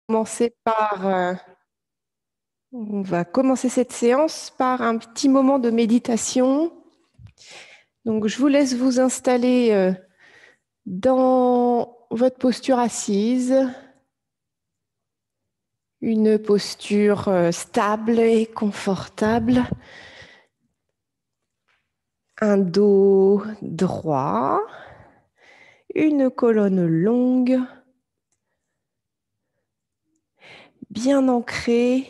On va commencer cette séance par un petit moment de méditation. Donc, je vous laisse vous installer dans votre posture assise, une posture stable et confortable, un dos droit, une colonne longue, bien ancrée.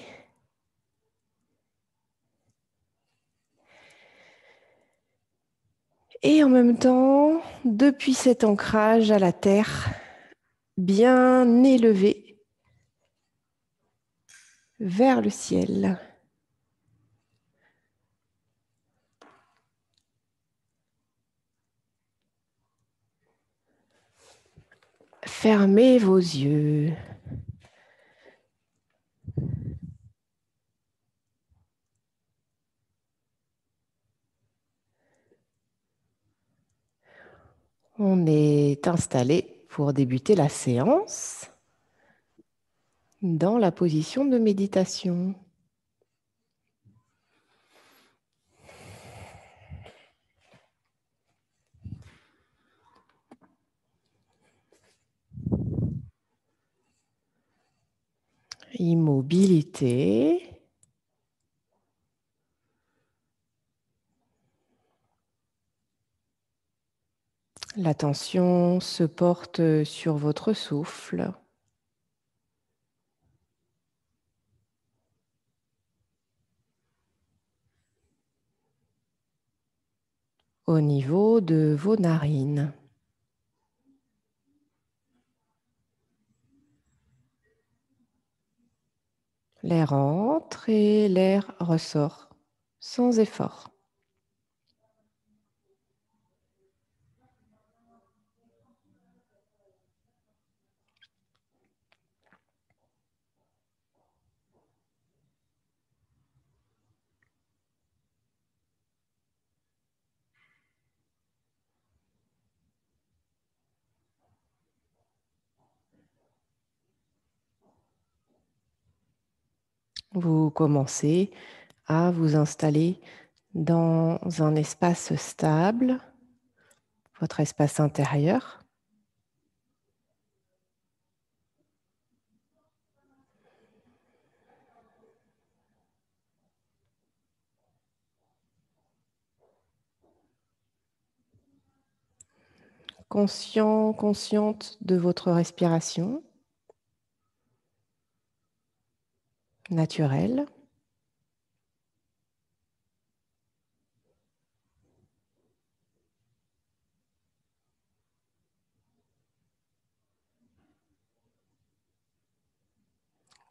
Et en même temps, depuis cet ancrage à la terre, bien élevé vers le ciel. Fermez vos yeux. On est installé pour débuter la séance dans la position de méditation. Immobilité. L'attention se porte sur votre souffle. Au niveau de vos narines. L'air entre et l'air ressort sans effort. Vous commencez à vous installer dans un espace stable, votre espace intérieur. Conscient, consciente de votre respiration naturelle.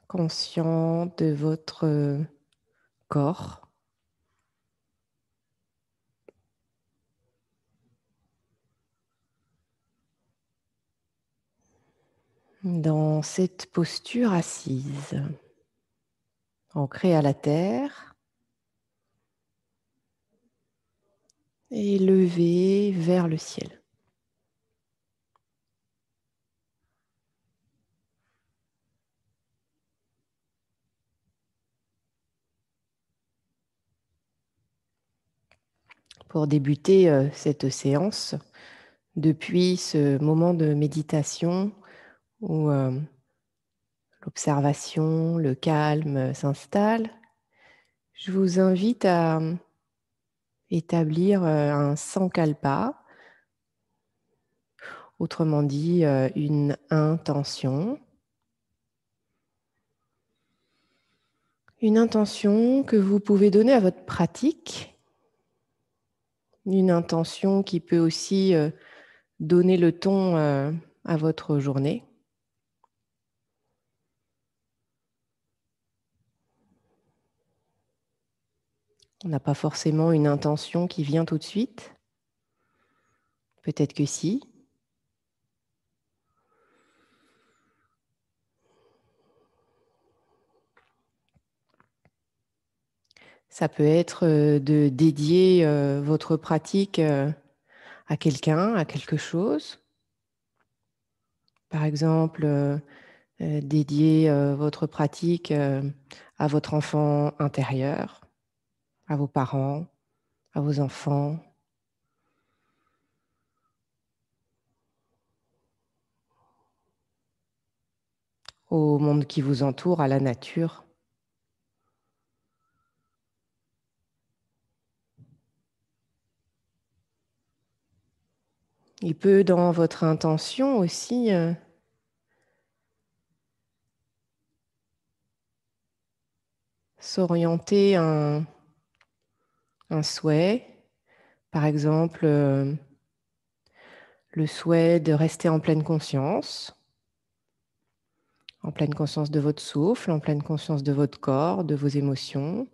Conscient de votre corps. Dans cette posture assise, ancrée à la terre et levée vers le ciel. Pour débuter cette séance, depuis ce moment de méditation où l'observation, le calme s'installe, je vous invite à établir un sankalpa, autrement dit une intention. Une intention que vous pouvez donner à votre pratique, une intention qui peut aussi donner le ton à votre journée. On n'a pas forcément une intention qui vient tout de suite. Peut-être que si. Ça peut être de dédier votre pratique à quelqu'un, à quelque chose. Par exemple, dédier votre pratique à votre enfant intérieur, à vos parents, à vos enfants, au monde qui vous entoure, à la nature. Il peut, dans votre intention aussi, s'orienter un souhait, par exemple le souhait de rester en pleine conscience de votre souffle, en pleine conscience de votre corps, de vos émotions,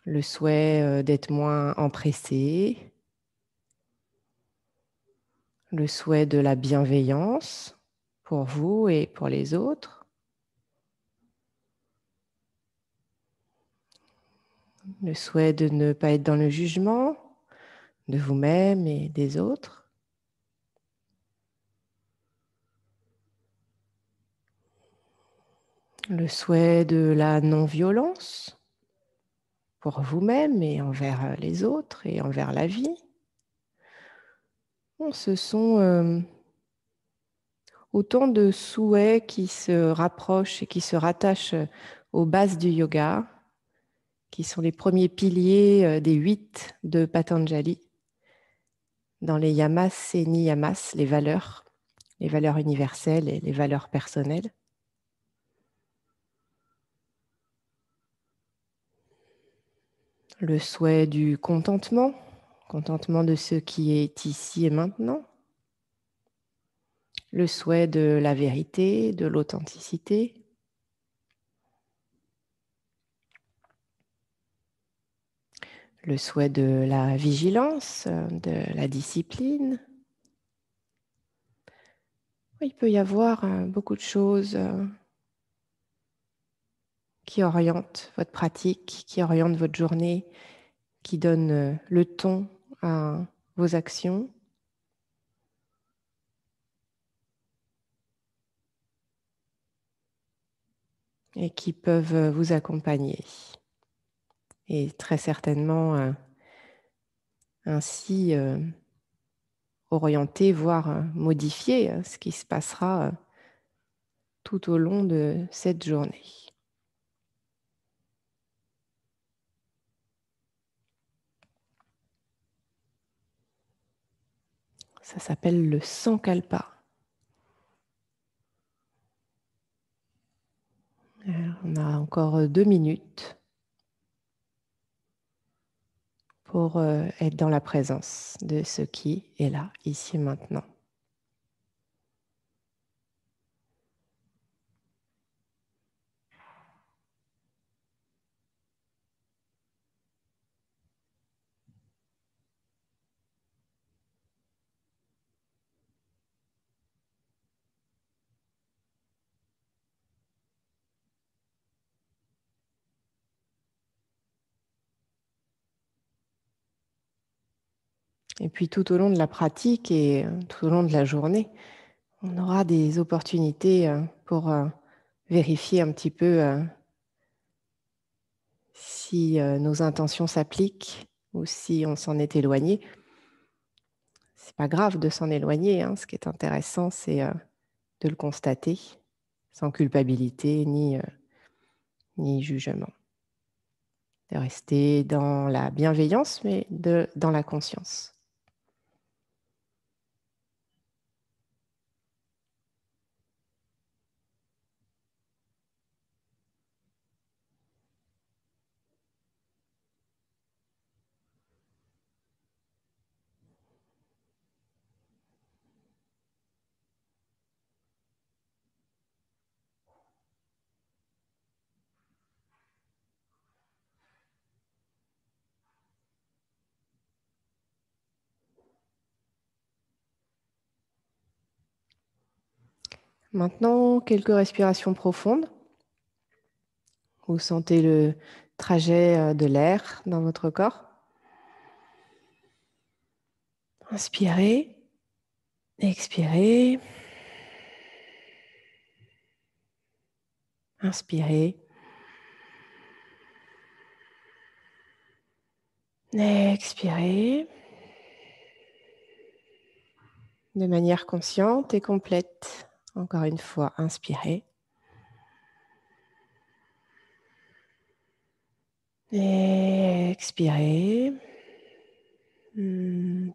le souhait d'être moins empressé, le souhait de la bienveillance pour vous et pour les autres, le souhait de ne pas être dans le jugement de vous-même et des autres, le souhait de la non-violence pour vous-même et envers les autres et envers la vie. Bon, ce sont autant de souhaits qui se rapprochent et qui se rattachent aux bases du yoga, qui sont les premiers piliers des 8 de Patanjali, dans les yamas et niyamas, les valeurs universelles et les valeurs personnelles. Le souhait du contentement de ce qui est ici et maintenant. Le souhait de la vérité, de l'authenticité. Le souhait de la vigilance, de la discipline. Il peut y avoir beaucoup de choses qui orientent votre pratique, qui orientent votre journée, qui donnent le ton à vos actions. Et qui peuvent vous accompagner. Et très certainement ainsi orienter, voire modifier ce qui se passera tout au long de cette journée. Ça s'appelle le Sankalpa. On a encore 2 minutes pour être dans la présence de ce qui est là, ici et maintenant. Et puis tout au long de la pratique et tout au long de la journée, on aura des opportunités pour vérifier un petit peu si nos intentions s'appliquent ou si on s'en est éloigné. C'est pas grave de s'en éloigner. Ce qui est intéressant, c'est de le constater sans culpabilité ni jugement. De rester dans la bienveillance, mais dans la conscience. Maintenant, quelques respirations profondes. Vous sentez le trajet de l'air dans votre corps. Inspirez, expirez. Inspirez. Expirez. De manière consciente et complète. Encore une fois, inspirez. Et expirez.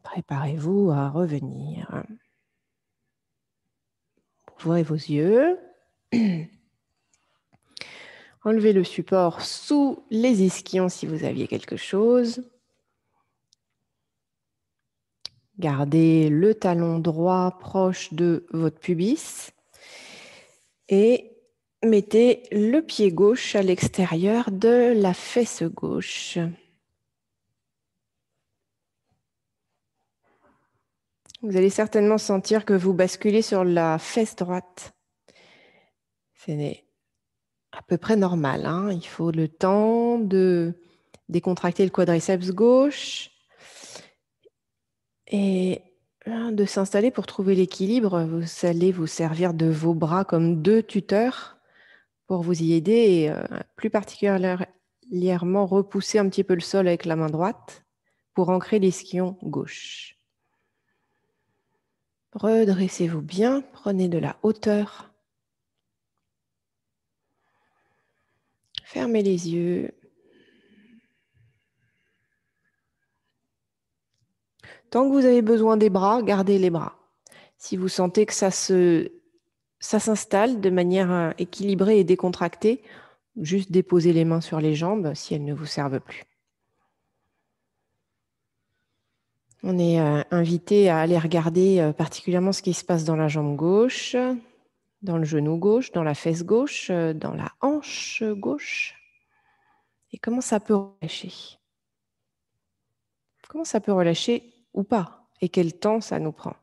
Préparez-vous à revenir. Ouvrez vos yeux. Enlevez le support sous les ischions si vous aviez quelque chose. Gardez le talon droit proche de votre pubis. Et mettez le pied gauche à l'extérieur de la fesse gauche. Vous allez certainement sentir que vous basculez sur la fesse droite. C'est à peu près normal, hein. Il faut le temps de décontracter le quadriceps gauche et de s'installer pour trouver l'équilibre. Vous allez vous servir de vos bras comme deux tuteurs pour vous y aider et plus particulièrement repousser un petit peu le sol avec la main droite pour ancrer l'ischion gauche. Redressez-vous bien, prenez de la hauteur. Fermez les yeux. Tant que vous avez besoin des bras, gardez les bras. Si vous sentez que ça s'installe de manière équilibrée et décontractée, juste déposez les mains sur les jambes si elles ne vous servent plus. On est invité à aller regarder particulièrement ce qui se passe dans la jambe gauche, dans le genou gauche, dans la fesse gauche, dans la hanche gauche. Et comment ça peut relâcher? Comment ça peut relâcher ou pas? Et quel temps ça nous prend?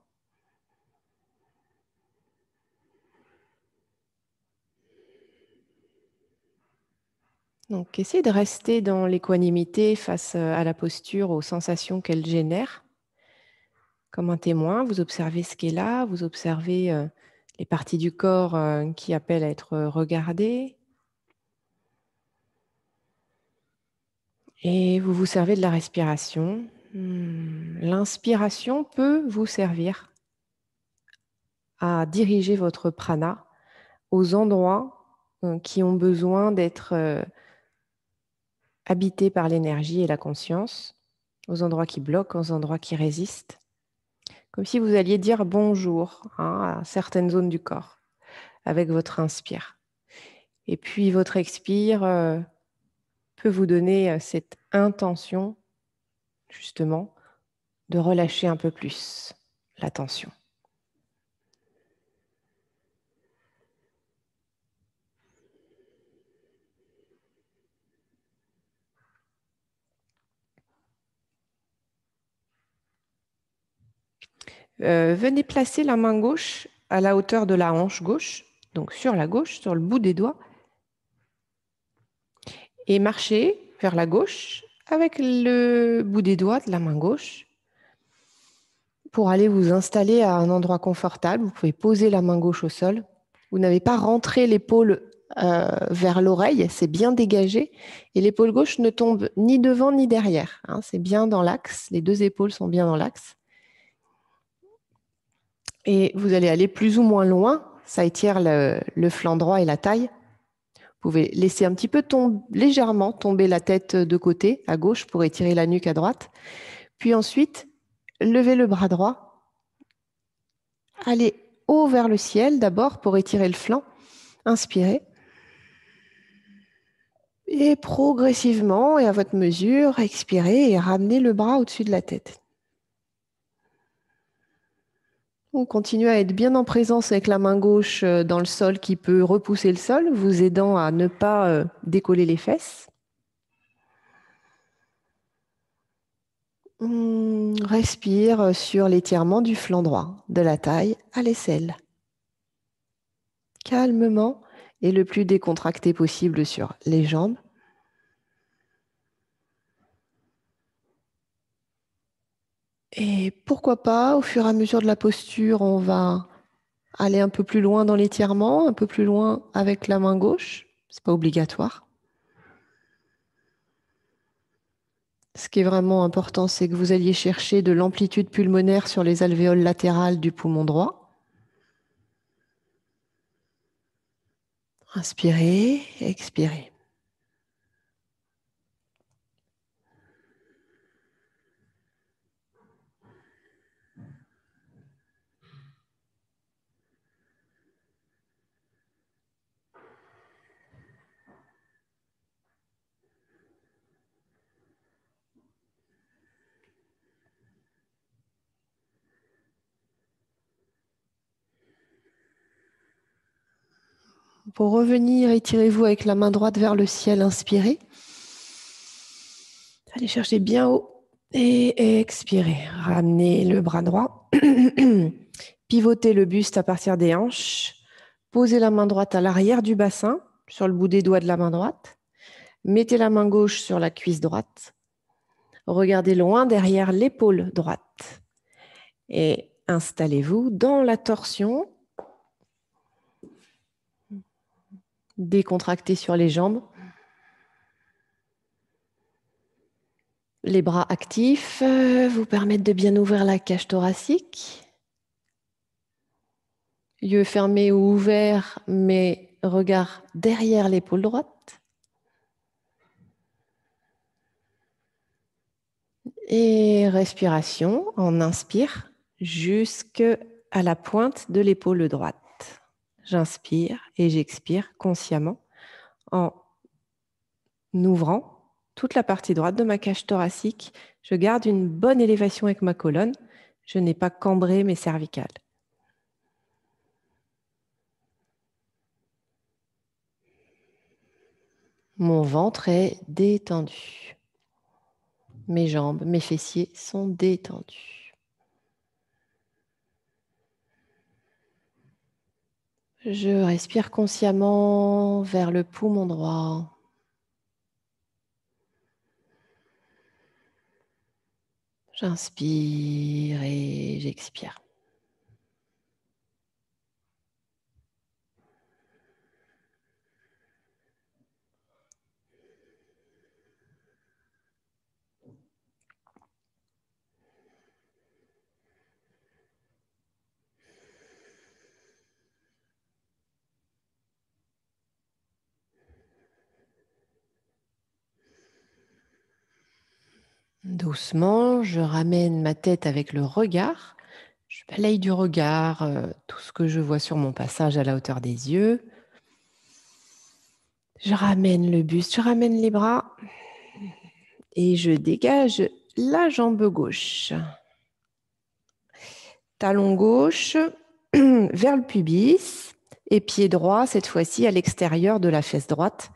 Donc, essayez de rester dans l'équanimité face à la posture, aux sensations qu'elle génère. Comme un témoin, vous observez ce qui est là, vous observez les parties du corps qui appellent à être regardées. Et vous vous servez de la respiration. L'inspiration peut vous servir à diriger votre prana aux endroits qui ont besoin d'être habités par l'énergie et la conscience, aux endroits qui bloquent, aux endroits qui résistent. Comme si vous alliez dire bonjour à certaines zones du corps avec votre inspire. Et puis votre expire peut vous donner cette intention, justement, de relâcher un peu plus la tension. Venez placer la main gauche à la hauteur de la hanche gauche, donc sur la gauche, sur le bout des doigts, et marchez vers la gauche avec le bout des doigts de la main gauche pour aller vous installer à un endroit confortable. Vous pouvez poser la main gauche au sol. Vous n'avez pas rentré l'épaule vers l'oreille, c'est bien dégagé. Et l'épaule gauche ne tombe ni devant ni derrière. Hein, c'est bien dans l'axe, les deux épaules sont bien dans l'axe. Et vous allez aller plus ou moins loin, ça étire le flanc droit et la taille. Vous pouvez laisser un petit peu légèrement tomber la tête de côté, à gauche, pour étirer la nuque à droite. Puis ensuite, levez le bras droit. Allez haut vers le ciel d'abord pour étirer le flanc. Inspirez. Et progressivement et à votre mesure, expirez et ramenez le bras au-dessus de la tête. On continue à être bien en présence avec la main gauche dans le sol qui peut repousser le sol, vous aidant à ne pas décoller les fesses. Respire sur l'étirement du flanc droit, de la taille à l'aisselle. Calmement et le plus décontracté possible sur les jambes. Et pourquoi pas, au fur et à mesure de la posture, on va aller un peu plus loin dans l'étirement, un peu plus loin avec la main gauche. Ce n'est pas obligatoire. Ce qui est vraiment important, c'est que vous alliez chercher de l'amplitude pulmonaire sur les alvéoles latérales du poumon droit. Inspirez, expirez. Pour revenir, étirez-vous avec la main droite vers le ciel, inspirez. Allez chercher bien haut et expirez. Ramenez le bras droit. Pivotez le buste à partir des hanches. Posez la main droite à l'arrière du bassin, sur le bout des doigts de la main droite. Mettez la main gauche sur la cuisse droite. Regardez loin derrière l'épaule droite. Et installez-vous dans la torsion. Décontractez sur les jambes. Les bras actifs vous permettent de bien ouvrir la cage thoracique. Yeux fermés ou ouverts, mais regard derrière l'épaule droite. Et respiration, on inspire jusqu'à la pointe de l'épaule droite. J'inspire et j'expire consciemment en ouvrant toute la partie droite de ma cage thoracique. Je garde une bonne élévation avec ma colonne. Je n'ai pas cambré mes cervicales. Mon ventre est détendu. Mes jambes, mes fessiers sont détendus. Je respire consciemment vers le poumon droit. J'inspire et j'expire. Doucement, je ramène ma tête avec le regard. Je balaye du regard tout ce que je vois sur mon passage à la hauteur des yeux. Je ramène le buste, je ramène les bras et je dégage la jambe gauche. Talon gauche vers le pubis et pied droit, cette fois-ci à l'extérieur de la fesse droite.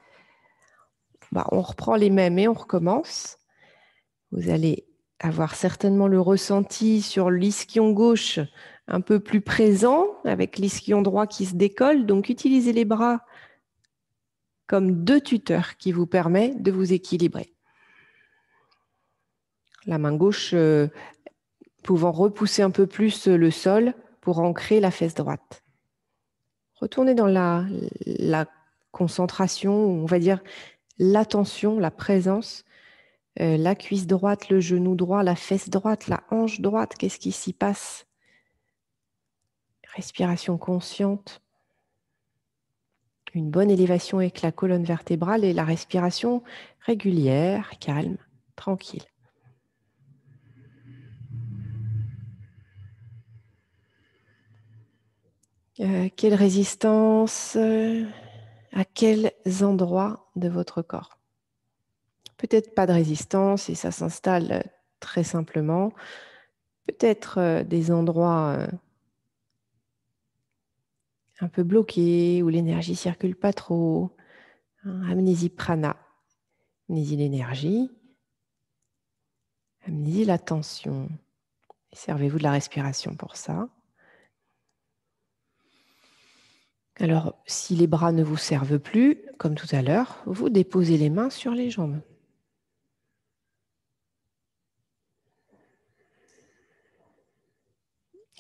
On reprend les mêmes et on recommence. Vous allez avoir certainement le ressenti sur l'ischion gauche un peu plus présent avec l'ischion droit qui se décolle. Donc, utilisez les bras comme deux tuteurs qui vous permettent de vous équilibrer. La main gauche pouvant repousser un peu plus le sol pour ancrer la fesse droite. Retournez dans la concentration, on va dire l'attention, la présence, la cuisse droite, le genou droit, la fesse droite, la hanche droite, qu'est-ce qui s'y passe? Respiration consciente. Une bonne élévation avec la colonne vertébrale et la respiration régulière, calme, tranquille. Quelle résistance à quels endroits de votre corps? Peut-être pas de résistance et ça s'installe très simplement. Peut-être des endroits un peu bloqués où l'énergie circule pas trop. Amnésie prana, amnésie l'énergie, amnésie la tension. Servez-vous de la respiration pour ça. Alors, si les bras ne vous servent plus, comme tout à l'heure, vous déposez les mains sur les jambes.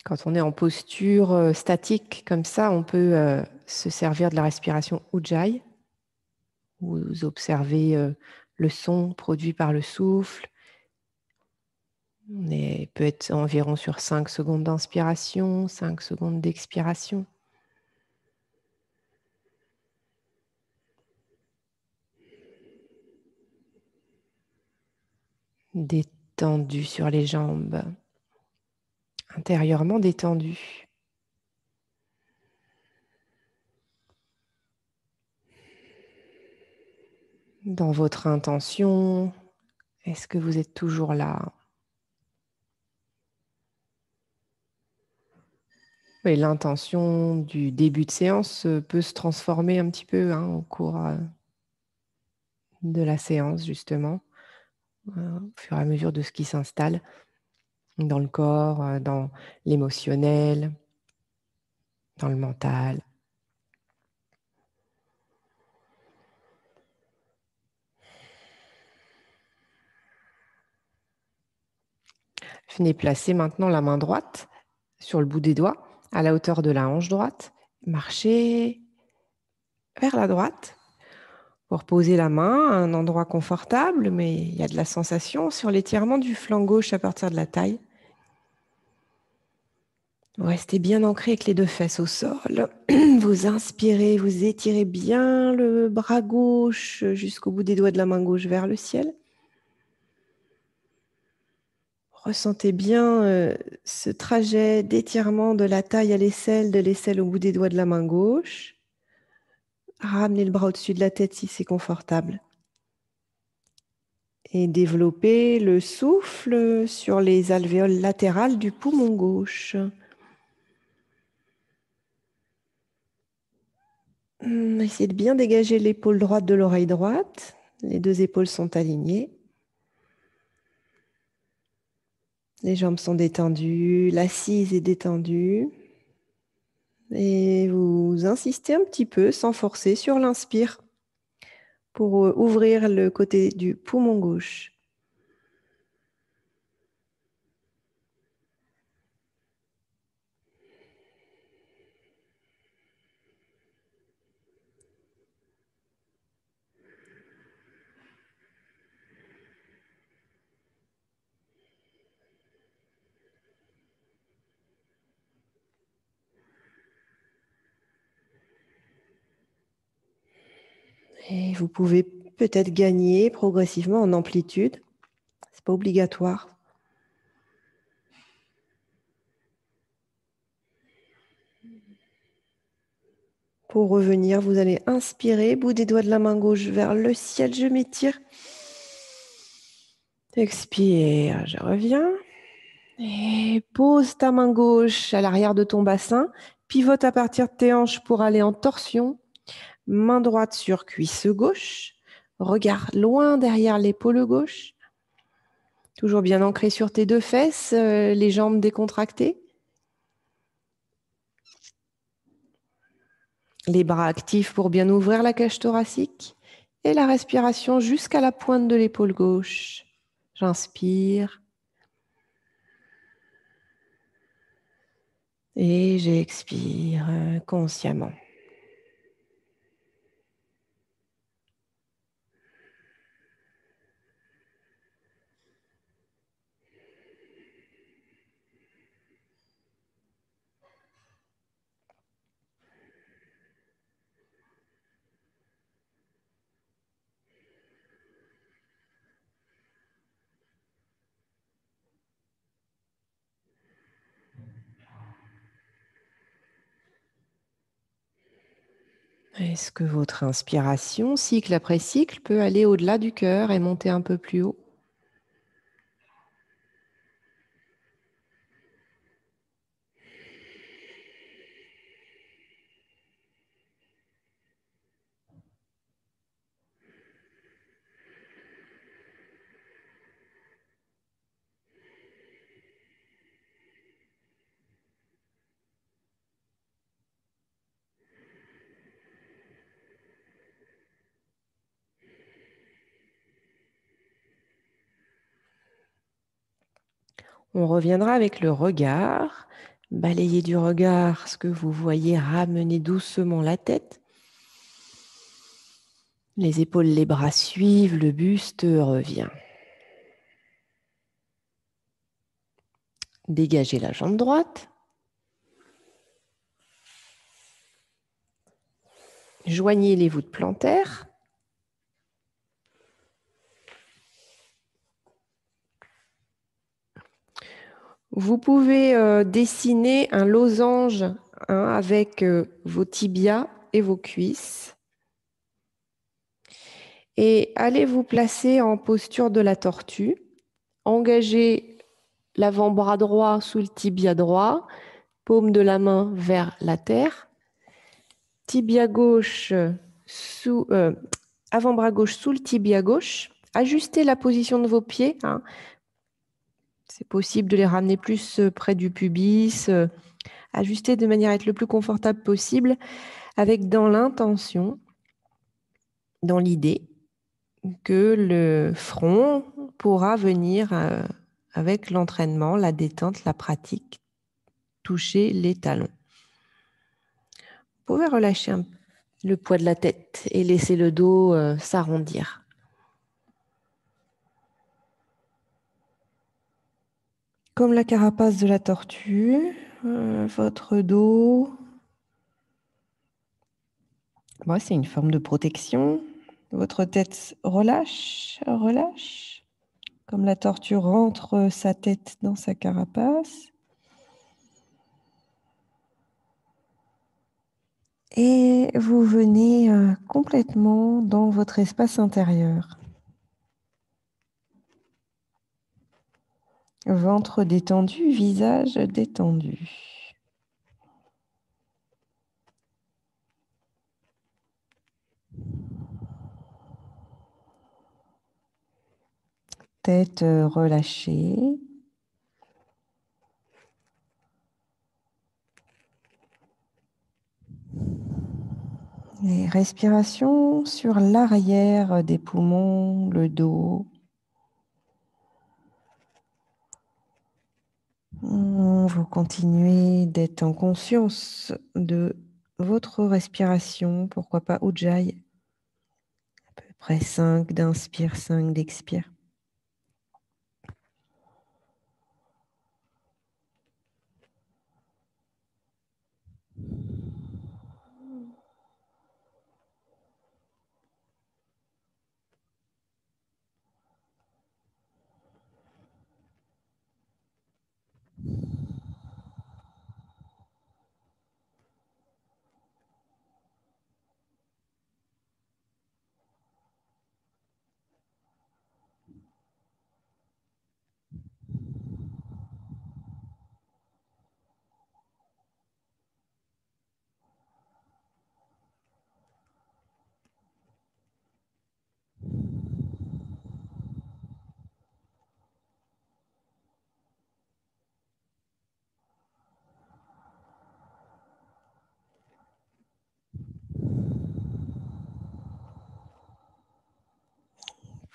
Quand on est en posture statique comme ça, on peut se servir de la respiration Ujjayi. Vous observez le son produit par le souffle. On peut être environ sur 5 secondes d'inspiration, 5 secondes d'expiration. Détendu sur les jambes, intérieurement détendu. Dans votre intention, est-ce que vous êtes toujours là? Oui, l'intention du début de séance peut se transformer un petit peu au cours de la séance, justement, au fur et à mesure de ce qui s'installe dans le corps, dans l'émotionnel, dans le mental. Venez placer maintenant la main droite sur le bout des doigts, à la hauteur de la hanche droite. Marchez vers la droite pour poser la main à un endroit confortable, mais il y a de la sensation sur l'étirement du flanc gauche à partir de la taille. Vous restez bien ancré avec les deux fesses au sol. Vous inspirez, vous étirez bien le bras gauche jusqu'au bout des doigts de la main gauche vers le ciel. Ressentez bien ce trajet d'étirement de la taille à l'aisselle, de l'aisselle au bout des doigts de la main gauche. Ramenez le bras au-dessus de la tête si c'est confortable. Et développez le souffle sur les alvéoles latérales du poumon gauche. Essayez de bien dégager l'épaule droite de l'oreille droite. Les deux épaules sont alignées. Les jambes sont détendues, l'assise est détendue. Et vous insistez un petit peu, sans forcer, sur l'inspire pour ouvrir le côté du poumon gauche. Et vous pouvez peut-être gagner progressivement en amplitude. C'est pas obligatoire. Pour revenir, vous allez inspirer, bout des doigts de la main gauche vers le ciel, je m'étire. Expire, je reviens. Et pose ta main gauche à l'arrière de ton bassin. Pivote à partir de tes hanches pour aller en torsion. Main droite sur cuisse gauche. Regard loin derrière l'épaule gauche. Toujours bien ancré sur tes deux fesses, les jambes décontractées. Les bras actifs pour bien ouvrir la cage thoracique. Et la respiration jusqu'à la pointe de l'épaule gauche. J'inspire. Et j'expire consciemment. Est-ce que votre inspiration, cycle après cycle, peut aller au-delà du cœur et monter un peu plus haut? On reviendra avec le regard. Balayez du regard ce que vous voyez, ramenez doucement la tête. Les épaules, les bras suivent, le buste revient. Dégagez la jambe droite. Joignez les voûtes plantaires. Vous pouvez dessiner un losange avec vos tibias et vos cuisses. Et allez vous placer en posture de la tortue. Engagez l'avant-bras droit sous le tibia droit, paume de la main vers la terre. Tibia gauche avant-bras gauche sous le tibia gauche. Ajustez la position de vos pieds. C'est possible de les ramener plus près du pubis. Ajustez de manière à être le plus confortable possible, avec dans l'intention, dans l'idée, que le front pourra venir avec l'entraînement, la détente, la pratique, toucher les talons. Vous pouvez relâcher le poids de la tête et laisser le dos s'arrondir. Comme la carapace de la tortue, votre dos, c'est une forme de protection. Votre tête relâche, relâche. Comme la tortue rentre sa tête dans sa carapace. Et vous venez complètement dans votre espace intérieur. Ventre détendu, visage détendu. Tête relâchée. Et respiration sur l'arrière des poumons, le dos. Vous continuez d'être en conscience de votre respiration, pourquoi pas Ujjayi, à peu près 5 d'inspire, 5 d'expire.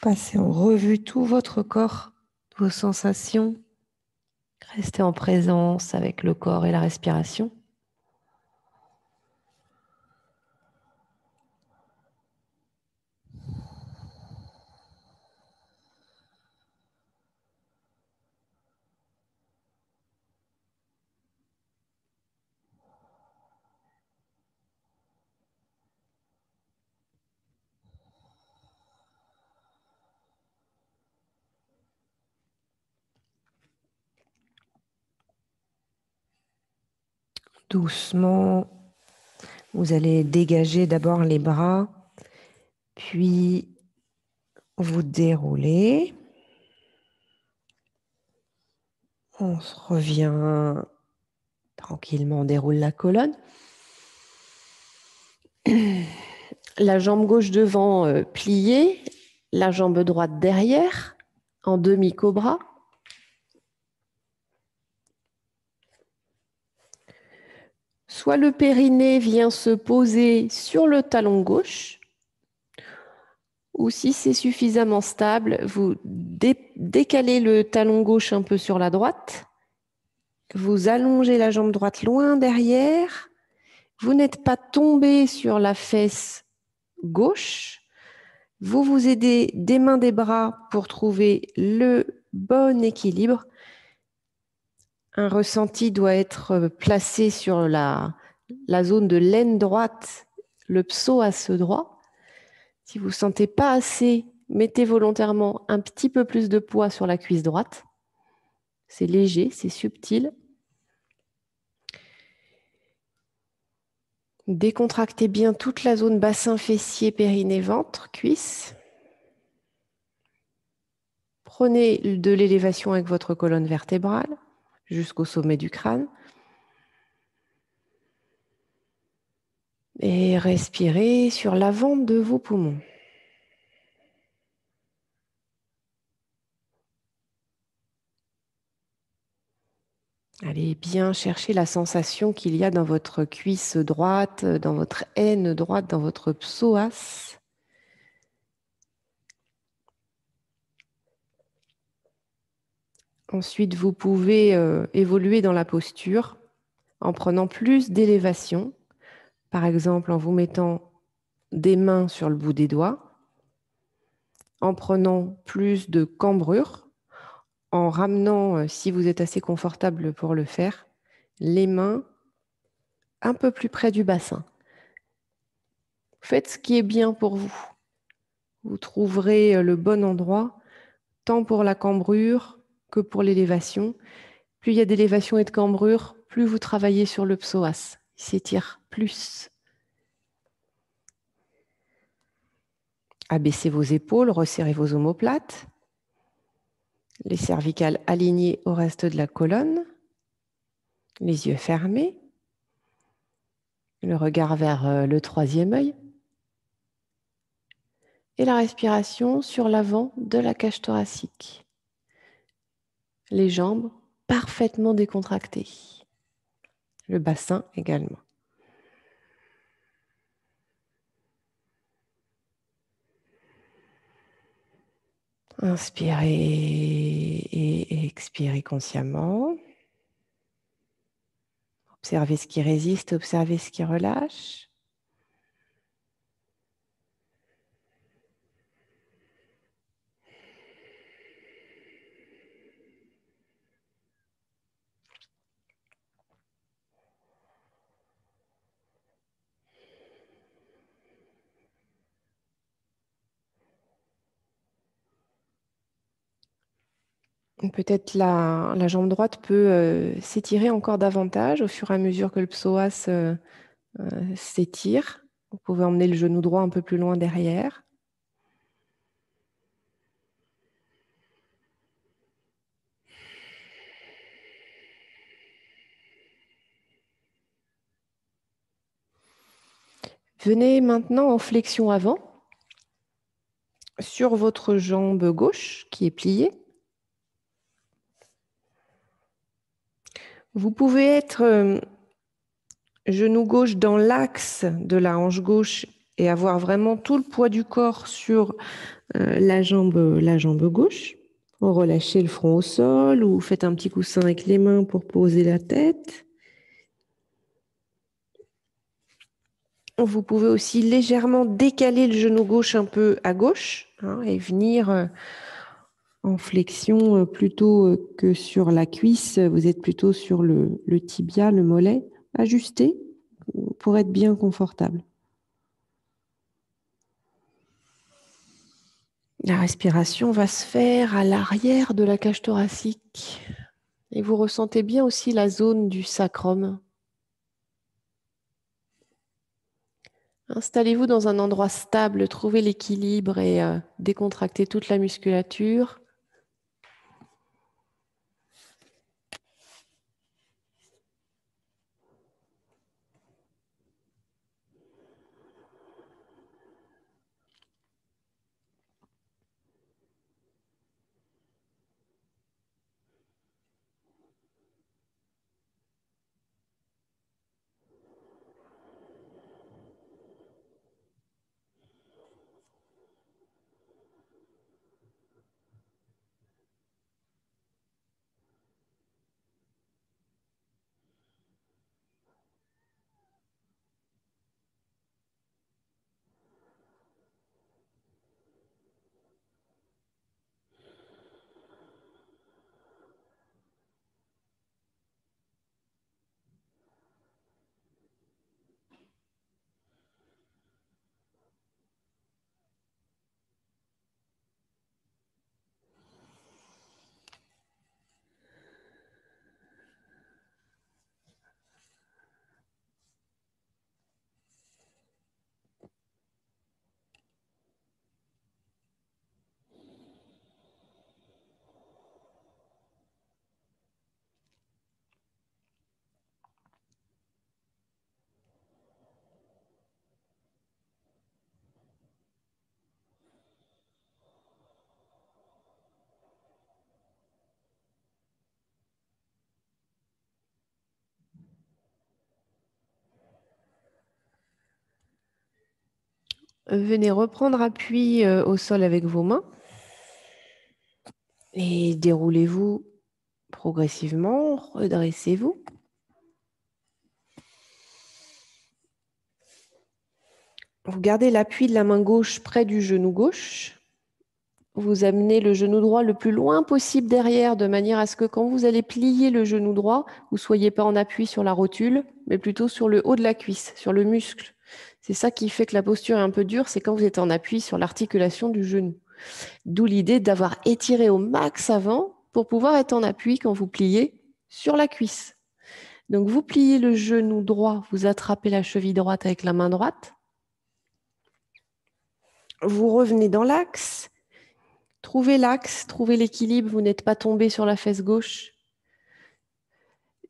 Passez en revue tout votre corps, vos sensations. Restez en présence avec le corps et la respiration. Doucement, vous allez dégager d'abord les bras, puis vous déroulez. On se revient tranquillement, on déroule la colonne. La jambe gauche devant pliée, la jambe droite derrière, en demi-cobra. Soit le périnée vient se poser sur le talon gauche, ou si c'est suffisamment stable, vous décalez le talon gauche un peu sur la droite, vous allongez la jambe droite loin derrière, vous n'êtes pas tombé sur la fesse gauche, Vous vous aidez des mains des bras pour trouver le bon équilibre. Un ressenti doit être placé sur la zone de l'aine droite, le psoas droit. Si vous ne sentez pas assez, mettez volontairement un petit peu plus de poids sur la cuisse droite. C'est léger, c'est subtil. Décontractez bien toute la zone bassin, fessier, périnée, ventre, cuisse. Prenez de l'élévation avec votre colonne vertébrale jusqu'au sommet du crâne. Et respirez sur l'avant de vos poumons. Allez bien chercher la sensation qu'il y a dans votre cuisse droite, dans votre aine droite, dans votre psoas. Ensuite, vous pouvez évoluer dans la posture en prenant plus d'élévation. Par exemple, en vous mettant des mains sur le bout des doigts, en prenant plus de cambrure, en ramenant, si vous êtes assez confortable pour le faire, les mains un peu plus près du bassin. Faites ce qui est bien pour vous. Vous trouverez le bon endroit, tant pour la cambrure que pour l'élévation. Plus il y a d'élévation et de cambrure, plus vous travaillez sur le psoas. Il s'étire plus. Abaissez vos épaules, resserrez vos omoplates. Les cervicales alignées au reste de la colonne. Les yeux fermés. Le regard vers le troisième œil. Et la respiration sur l'avant de la cage thoracique. Les jambes parfaitement décontractées. Le bassin également. Inspirez et expirez consciemment. Observez ce qui résiste, observez ce qui relâche. Peut-être la jambe droite peut s'étirer encore davantage au fur et à mesure que le psoas s'étire. Vous pouvez emmener le genou droit un peu plus loin derrière. Venez maintenant en flexion avant sur votre jambe gauche qui est pliée. Vous pouvez être genou gauche dans l'axe de la hanche gauche et avoir vraiment tout le poids du corps sur la jambe gauche. Relâchez le front au sol ou faites un petit coussin avec les mains pour poser la tête. Vous pouvez aussi légèrement décaler le genou gauche un peu à gauche et venir en flexion plutôt que sur la cuisse. Vous êtes plutôt sur le tibia, le mollet. Ajustez pour être bien confortable. La respiration va se faire à l'arrière de la cage thoracique. Et vous ressentez bien aussi la zone du sacrum. Installez-vous dans un endroit stable, trouvez l'équilibre et décontractez toute la musculature. Venez reprendre appui au sol avec vos mains et déroulez-vous progressivement, redressez-vous. Vous gardez l'appui de la main gauche près du genou gauche. Vous amenez le genou droit le plus loin possible derrière, de manière à ce que quand vous allez plier le genou droit, vous ne soyez pas en appui sur la rotule, mais plutôt sur le haut de la cuisse, sur le muscle. C'est ça qui fait que la posture est un peu dure, c'est quand vous êtes en appui sur l'articulation du genou. D'où l'idée d'avoir étiré au max avant pour pouvoir être en appui quand vous pliez sur la cuisse. Donc vous pliez le genou droit, vous attrapez la cheville droite avec la main droite. Vous revenez dans l'axe. Trouvez l'axe, trouvez l'équilibre, vous n'êtes pas tombé sur la fesse gauche.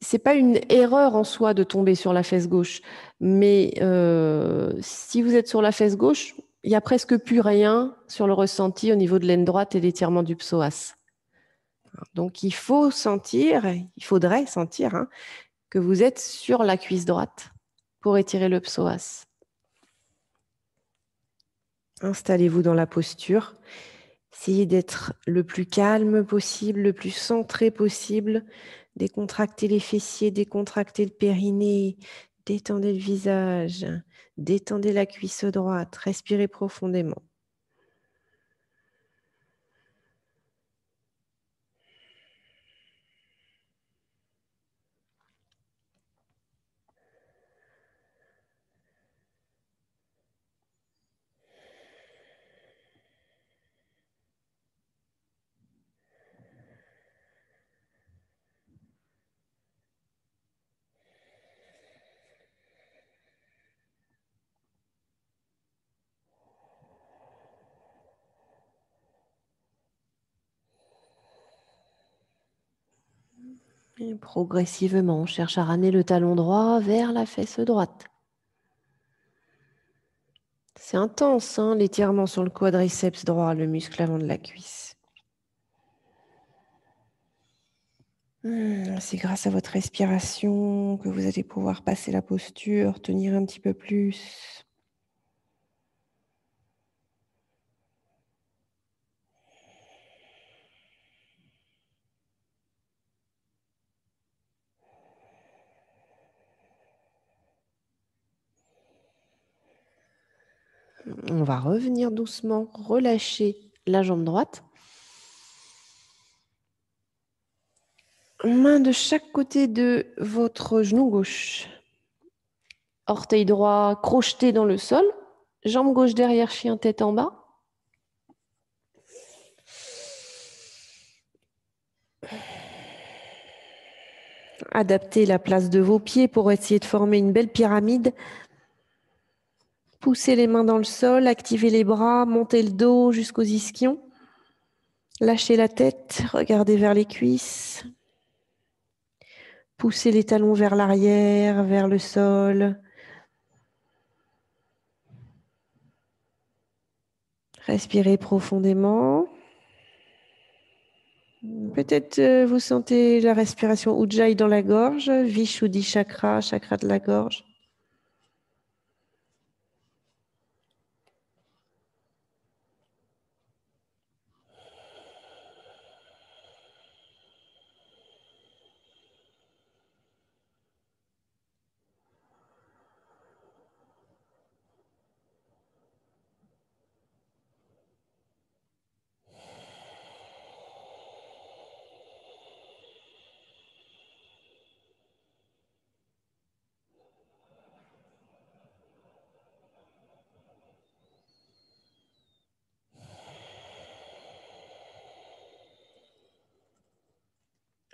C'est pas une erreur en soi de tomber sur la fesse gauche, mais si vous êtes sur la fesse gauche, il n'y a presque plus rien sur le ressenti au niveau de l'aine droite et l'étirement du psoas. Donc il faudrait sentir que vous êtes sur la cuisse droite pour étirer le psoas. Installez-vous dans la posture. Essayez d'être le plus calme possible, le plus centré possible. Décontractez les fessiers, décontractez le périnée, détendez le visage, détendez la cuisse droite, respirez profondément. Et progressivement, on cherche à ramener le talon droit vers la fesse droite. C'est intense, l'étirement sur le quadriceps droit, le muscle avant de la cuisse. C'est grâce à votre respiration que vous allez pouvoir passer la posture, tenir un petit peu plus. On va revenir doucement, relâcher la jambe droite. Main de chaque côté de votre genou gauche. Orteil droit crocheté dans le sol. Jambe gauche derrière, chien tête en bas. Adaptez la place de vos pieds pour essayer de former une belle pyramide. Poussez les mains dans le sol, activez les bras, montez le dos jusqu'aux ischions. Lâchez la tête, regardez vers les cuisses. Poussez les talons vers l'arrière, vers le sol. Respirez profondément. Peut-être vous sentez la respiration Ujjayi dans la gorge, Vishuddhi chakra, chakra de la gorge.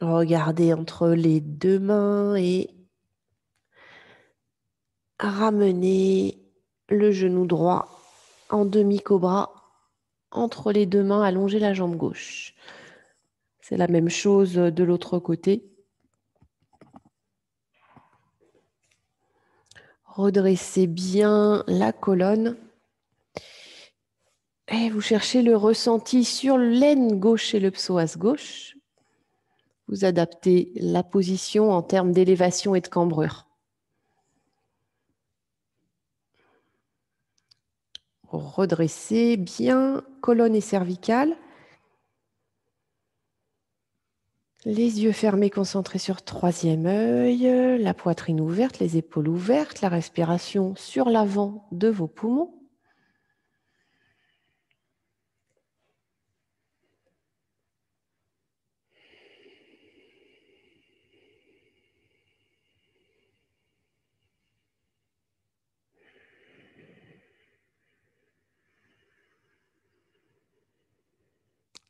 Regardez entre les deux mains et ramenez le genou droit en demi-cobra entre les deux mains, allongez la jambe gauche. C'est la même chose de l'autre côté. Redressez bien la colonne. Et vous cherchez le ressenti sur l'aine gauche et le psoas gauche. Vous adaptez la position en termes d'élévation et de cambrure. redresser bien colonne et cervicale. Les yeux fermés, concentrés sur troisième œil, la poitrine ouverte, les épaules ouvertes, la respiration sur l'avant de vos poumons.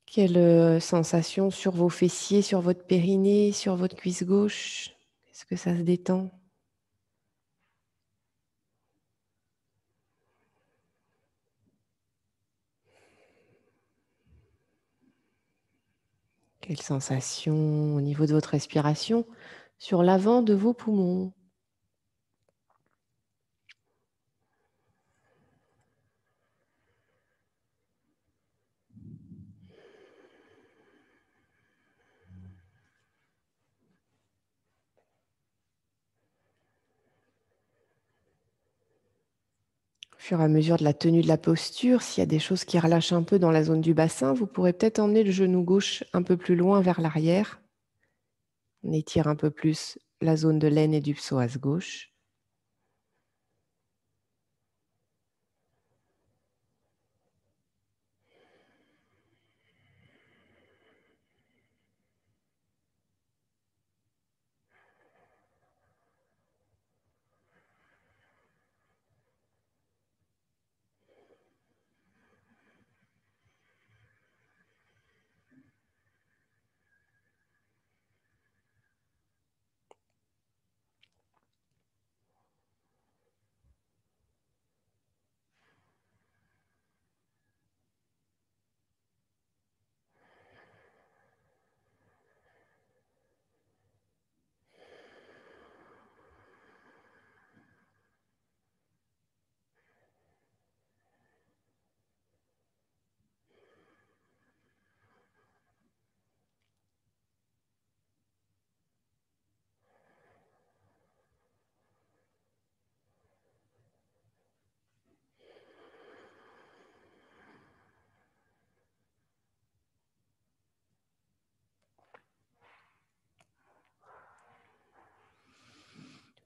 Quelle sensation sur vos fessiers, sur votre périnée, sur votre cuisse gauche? Est-ce que ça se détend? Quelle sensation au niveau de votre respiration sur l'avant de vos poumons? Au fur et à mesure de la tenue de la posture, s'il y a des choses qui relâchent un peu dans la zone du bassin, vous pourrez peut-être emmener le genou gauche un peu plus loin vers l'arrière. On étire un peu plus la zone de l'aine et du psoas gauche.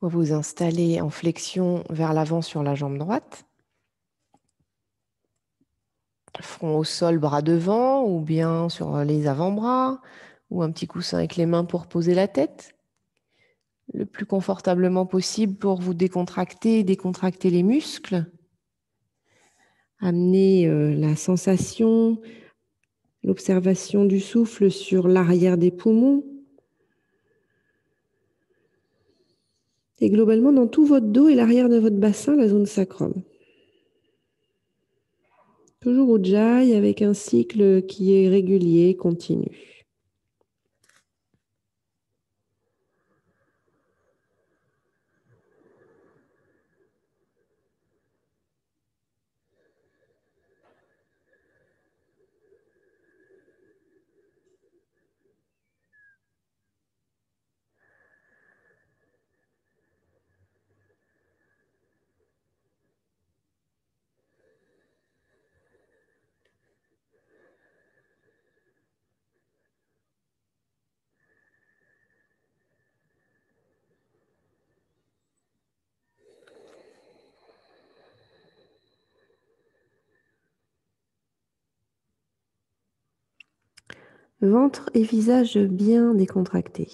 Vous vous installez en flexion vers l'avant sur la jambe droite. Front au sol, bras devant, ou bien sur les avant-bras, ou un petit coussin avec les mains pour poser la tête. Le plus confortablement possible pour vous décontracter et décontracter les muscles. Amener la sensation, l'observation du souffle sur l'arrière des poumons. Et globalement, dans tout votre dos et l'arrière de votre bassin, la zone sacrum. Toujours Ujjayi avec un cycle qui est régulier, continu. Ventre et visage bien décontractés.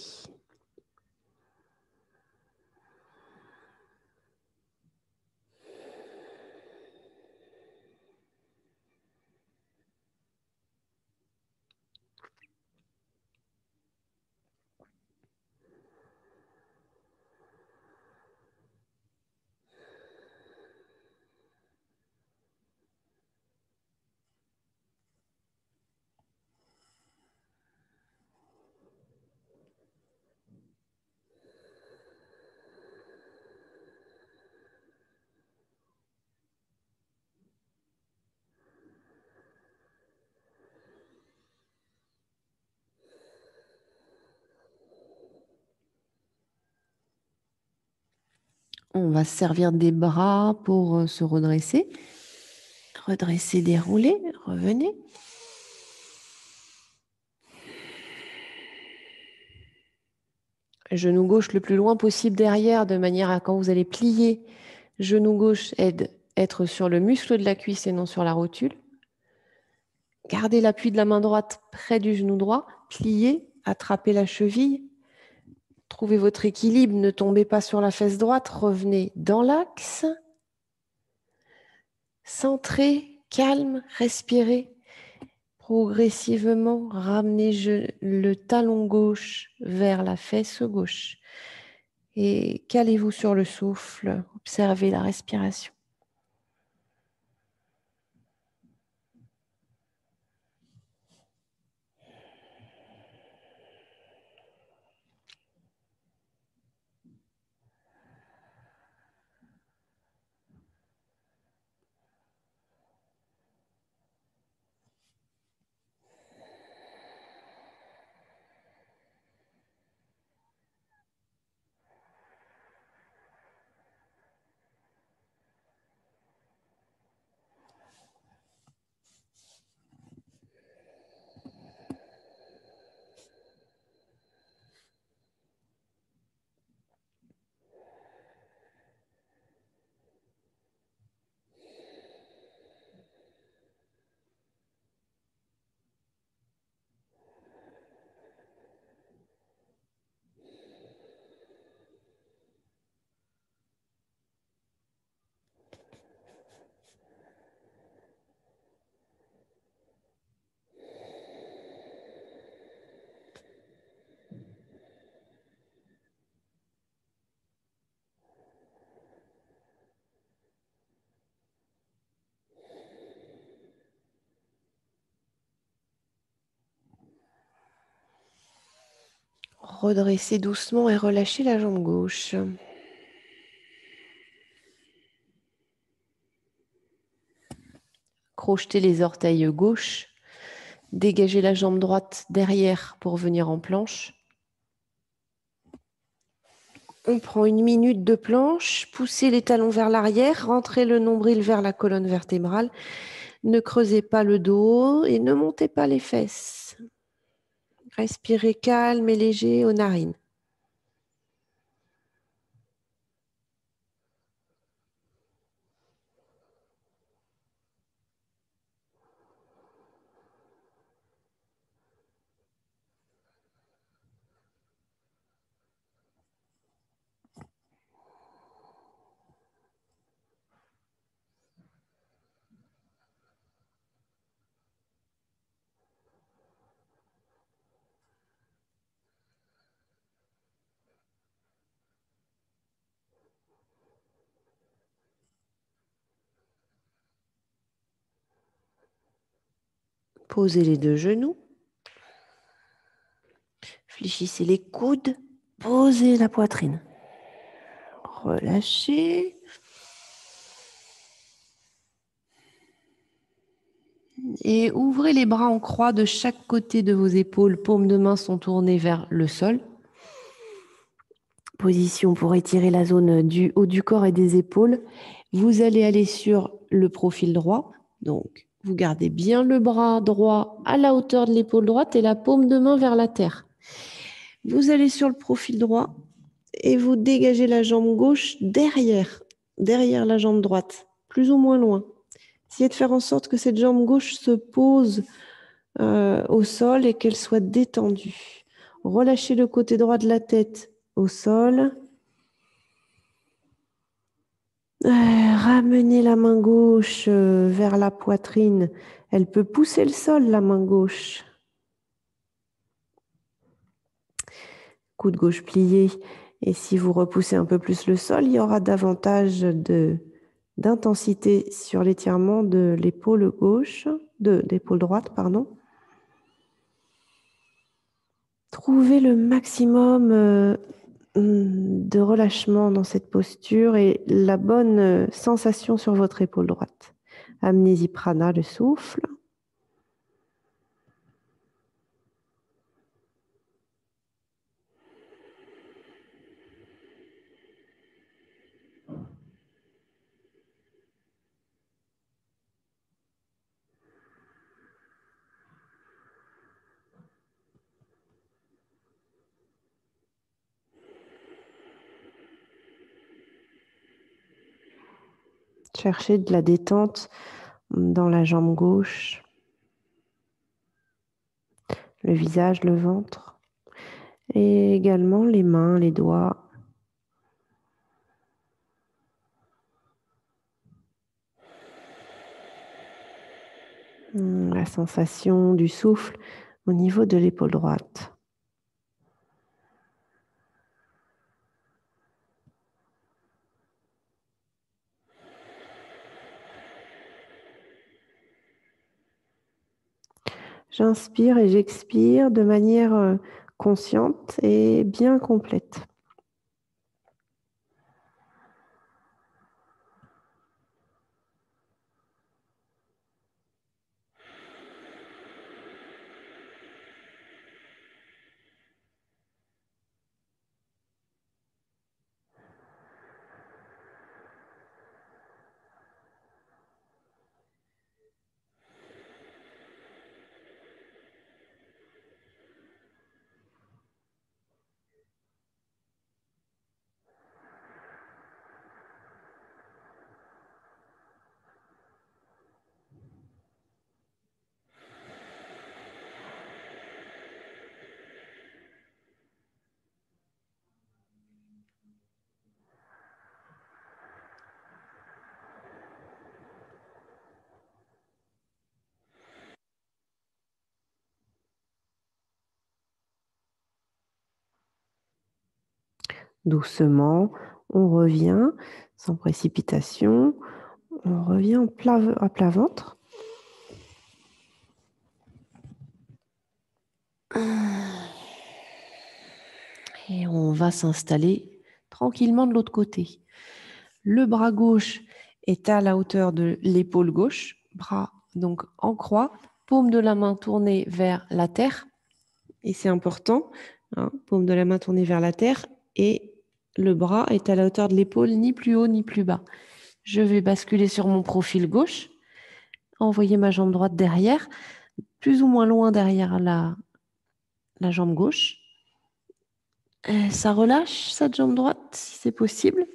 On va se servir des bras pour se redresser. Redressez, déroulez, revenez. Genou gauche le plus loin possible derrière, de manière à quand vous allez plier, genou gauche aide à être sur le muscle de la cuisse et non sur la rotule. Gardez l'appui de la main droite près du genou droit, pliez, attrapez la cheville. Trouvez votre équilibre, ne tombez pas sur la fesse droite, revenez dans l'axe. Centrez, calme, respirez. Progressivement, ramenez le talon gauche vers la fesse gauche. Et calez-vous sur le souffle, observez la respiration. Redressez doucement et relâchez la jambe gauche. Crochetez les orteils gauche. Dégagez la jambe droite derrière pour venir en planche. On prend 1 minute de planche. Poussez les talons vers l'arrière. Rentrez le nombril vers la colonne vertébrale. Ne creusez pas le dos et ne montez pas les fesses. Respirez calme et léger aux narines. Posez les 2 genoux. Fléchissez les coudes. Posez la poitrine. Relâchez. Et ouvrez les bras en croix de chaque côté de vos épaules. Paumes de main sont tournées vers le sol. Position pour étirer la zone du haut du corps et des épaules. Vous allez aller sur le profil droit. Donc, vous gardez bien le bras droit à la hauteur de l'épaule droite et la paume de main vers la terre. Vous allez sur le profil droit et vous dégagez la jambe gauche derrière la jambe droite, plus ou moins loin. Essayez de faire en sorte que cette jambe gauche se pose au sol et qu'elle soit détendue. Relâchez le côté droit de la tête au sol. Ramenez la main gauche vers la poitrine. Elle peut pousser le sol, la main gauche. Coude gauche plié. Et si vous repoussez un peu plus le sol, il y aura davantage d'intensité sur l'étirement de l'épaule gauche, de l'épaule droite, pardon. Trouvez le maximum de relâchement dans cette posture et la bonne sensation sur votre épaule droite. Amnési prana, le souffle. chercher de la détente dans la jambe gauche, le visage, le ventre, et également les mains, les doigts. La sensation du souffle au niveau de l'épaule droite. J'inspire et j'expire de manière consciente et bien complète. Doucement, on revient sans précipitation. On revient à plat ventre. Et on va s'installer tranquillement de l'autre côté. Le bras gauche est à la hauteur de l'épaule gauche, bras donc en croix, paume de la main tournée vers la terre. Et c'est important, hein, paume de la main tournée vers la terre et le bras est à la hauteur de l'épaule, ni plus haut ni plus bas. Je vais basculer sur mon profil gauche, envoyer ma jambe droite derrière, plus ou moins loin derrière la jambe gauche. Ça relâche cette jambe droite si c'est possible.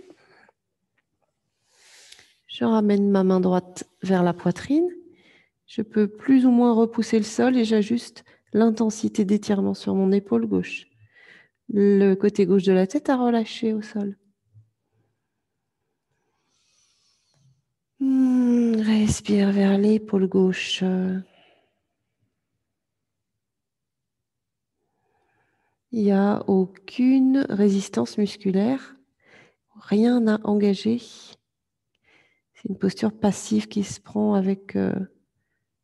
Je ramène ma main droite vers la poitrine. Je peux plus ou moins repousser le sol et j'ajuste l'intensité d'étirement sur mon épaule gauche. Le côté gauche de la tête a relâché au sol. Respire vers l'épaule gauche. Il n'y a aucune résistance musculaire. Rien à engager. C'est une posture passive qui se prend avec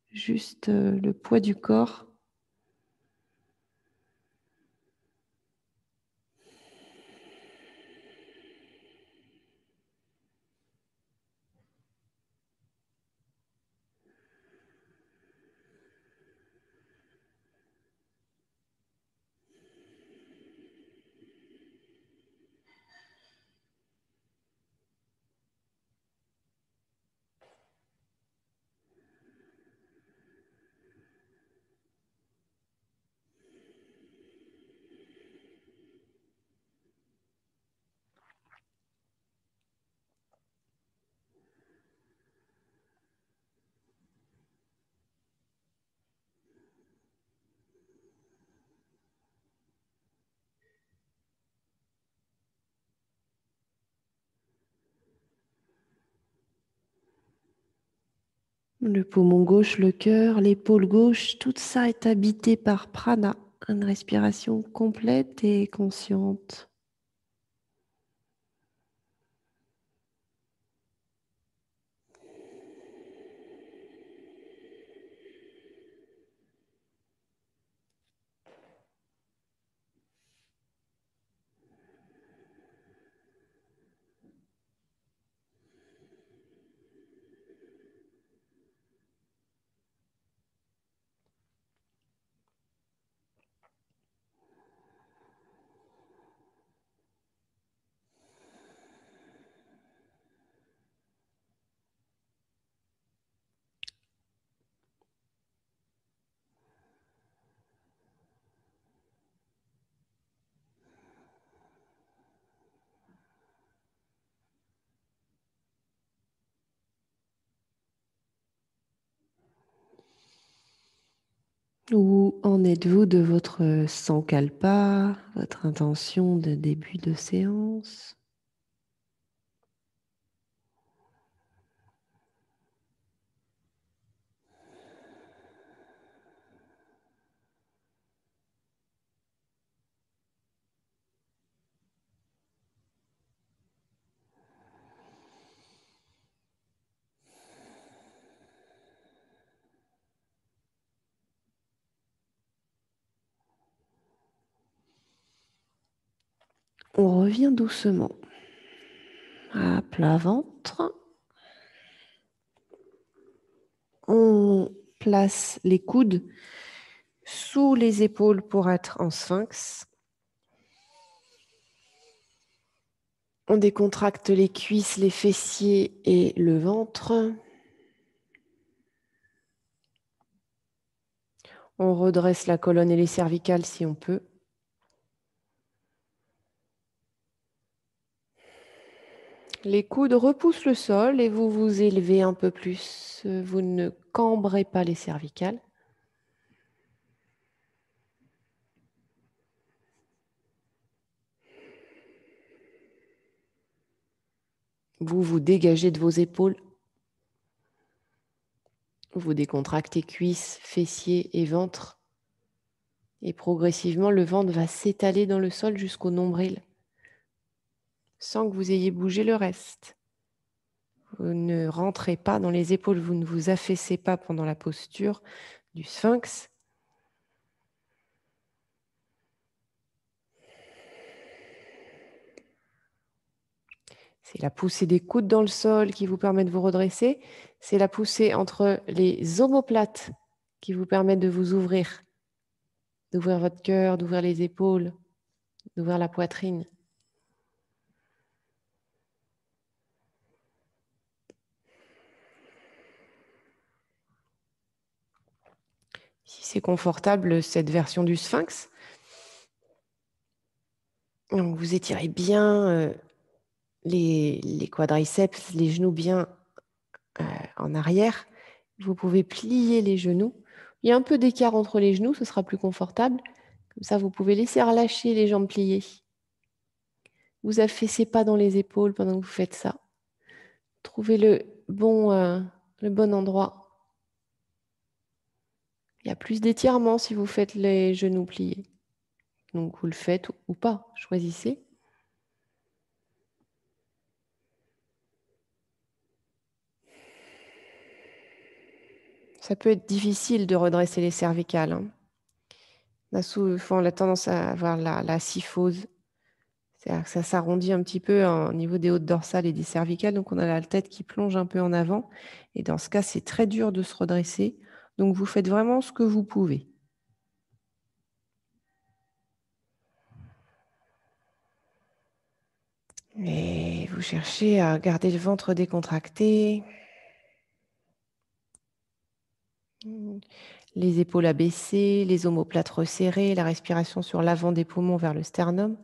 juste le poids du corps. Le poumon gauche, le cœur, l'épaule gauche, tout ça est habité par prana, une respiration complète et consciente. Où en êtes-vous de votre sankalpa, votre intention de début de séance? On revient doucement à plat ventre. On place les coudes sous les épaules pour être en sphinx. On décontracte les cuisses, les fessiers et le ventre. On redresse la colonne et les cervicales si on peut. Les coudes repoussent le sol et vous vous élevez un peu plus. Vous ne cambrez pas les cervicales. Vous vous dégagez de vos épaules. Vous décontractez cuisses, fessiers et ventre. Et progressivement, le ventre va s'étaler dans le sol jusqu'au nombril, sans que vous ayez bougé le reste. Vous ne rentrez pas dans les épaules, vous ne vous affaissez pas pendant la posture du sphinx. C'est la poussée des coudes dans le sol qui vous permet de vous redresser. C'est la poussée entre les omoplates qui vous permet de vous ouvrir, d'ouvrir votre cœur, d'ouvrir les épaules, d'ouvrir la poitrine. Si c'est confortable, cette version du sphinx, donc vous étirez bien les quadriceps, les genoux bien en arrière. Vous pouvez plier les genoux. Il y a un peu d'écart entre les genoux, ce sera plus confortable. Comme ça, vous pouvez laisser relâcher les jambes pliées. Vous affaissez pas dans les épaules pendant que vous faites ça. Trouvez le bon endroit. Il y a plus d'étirement si vous faites les genoux pliés. Donc, vous le faites ou pas, choisissez. Ça peut être difficile de redresser les cervicales, hein. On a tendance à avoir la kyphose. C'est-à-dire que ça s'arrondit un petit peu au niveau des hautes dorsales et des cervicales, donc on a la tête qui plonge un peu en avant. Et dans ce cas, c'est très dur de se redresser. Donc vous faites vraiment ce que vous pouvez. Et vous cherchez à garder le ventre décontracté, les épaules abaissées, les omoplates resserrées, la respiration sur l'avant des poumons vers le sternum.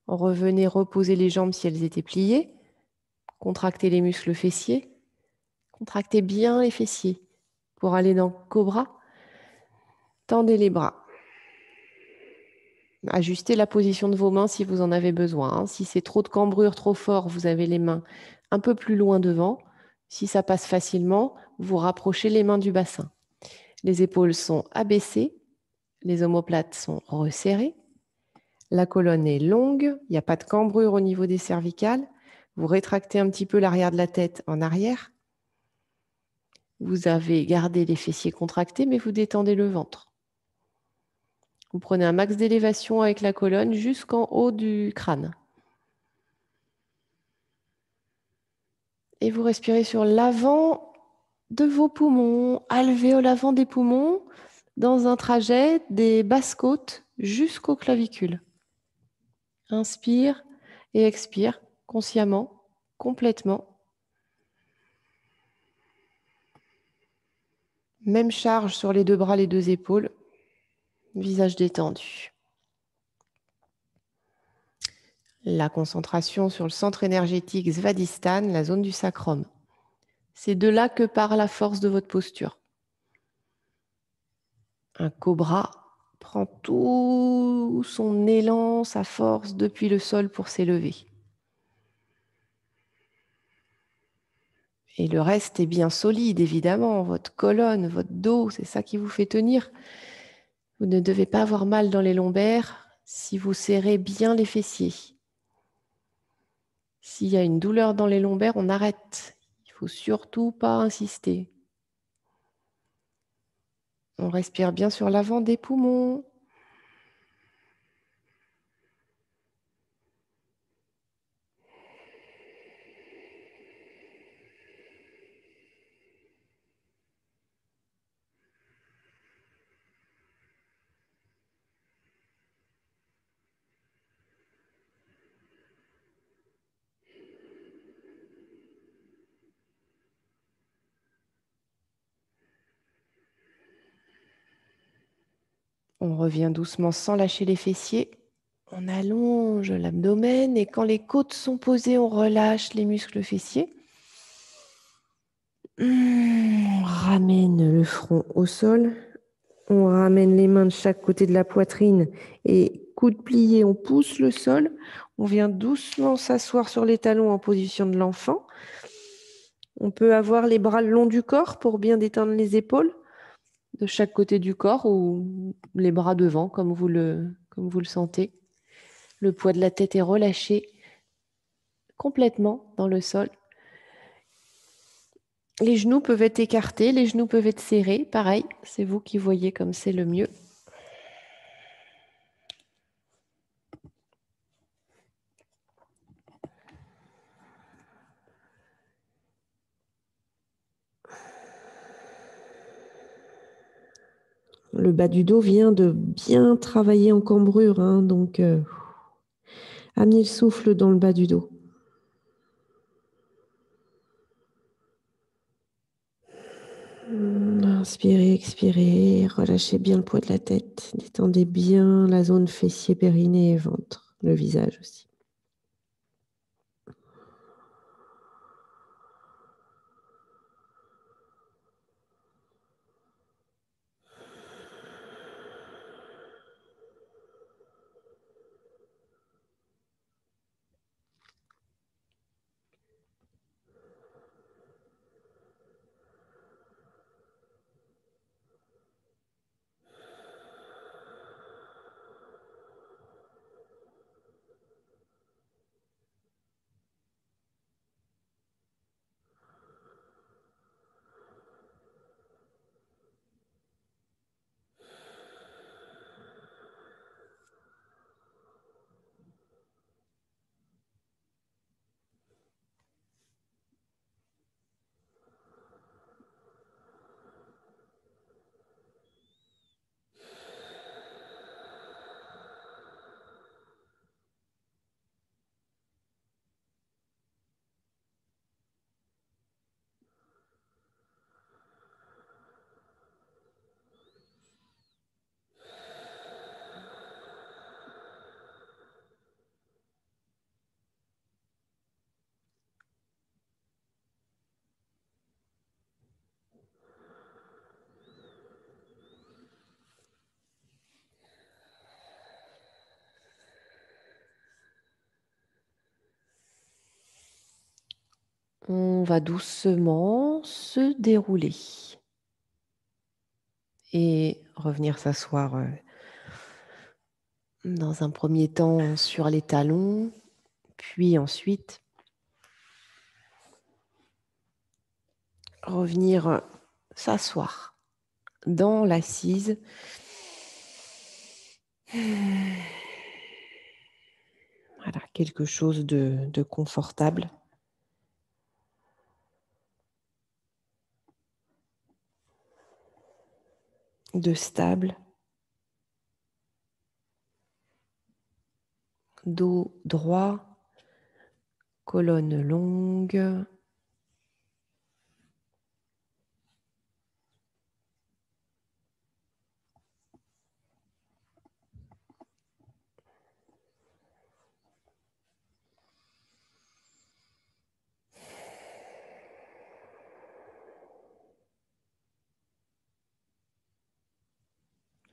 Revenez reposer les jambes si elles étaient pliées. Contractez les muscles fessiers. Contractez bien les fessiers. Pour aller dans Cobra, tendez les bras. Ajustez la position de vos mains si vous en avez besoin, hein. Si c'est trop de cambrure, trop fort, vous avez les mains un peu plus loin devant. Si ça passe facilement, vous rapprochez les mains du bassin. Les épaules sont abaissées, les omoplates sont resserrées, la colonne est longue, il n'y a pas de cambrure au niveau des cervicales. Vous rétractez un petit peu l'arrière de la tête en arrière. Vous avez gardé les fessiers contractés, mais vous détendez le ventre. Vous prenez un max d'élévation avec la colonne jusqu'en haut du crâne. Et vous respirez sur l'avant de vos poumons, alvéole avant des poumons, dans un trajet des basses côtes jusqu'aux clavicules. Inspire et expire consciemment, complètement. Même charge sur les deux bras, les deux épaules. Visage détendu. la concentration sur le centre énergétique Svadhisthana, la zone du sacrum. C'est de là que part la force de votre posture. Un cobra prend tout son élan, sa force depuis le sol pour s'élever. Et le reste est bien solide, évidemment. Votre colonne, votre dos, c'est ça qui vous fait tenir. Vous ne devez pas avoir mal dans les lombaires si vous serrez bien les fessiers. S'il y a une douleur dans les lombaires, on arrête. Il ne faut surtout pas insister. On respire bien sur l'avant des poumons. On revient doucement sans lâcher les fessiers. On allonge l'abdomen et quand les côtes sont posées, on relâche les muscles fessiers. On ramène le front au sol. On ramène les mains de chaque côté de la poitrine et coude plié, on pousse le sol. On vient doucement s'asseoir sur les talons en position de l'enfant. On peut avoir les bras le long du corps pour bien détendre les épaules de chaque côté du corps ou les bras devant comme vous le sentez. Le poids de la tête est relâché complètement dans le sol. Les genoux peuvent être écartés, les genoux peuvent être serrés. Pareil, c'est vous qui voyez comme c'est le mieux. Le bas du dos vient de bien travailler en cambrure, donc amenez le souffle dans le bas du dos. Inspirez, expirez, relâchez bien le poids de la tête. Détendez bien la zone fessier, périnée et ventre, le visage aussi. On va doucement se dérouler et revenir s'asseoir dans un premier temps sur les talons, puis ensuite revenir s'asseoir dans l'assise. Voilà, quelque chose de confortable. De stable. Dos droit, colonne longue.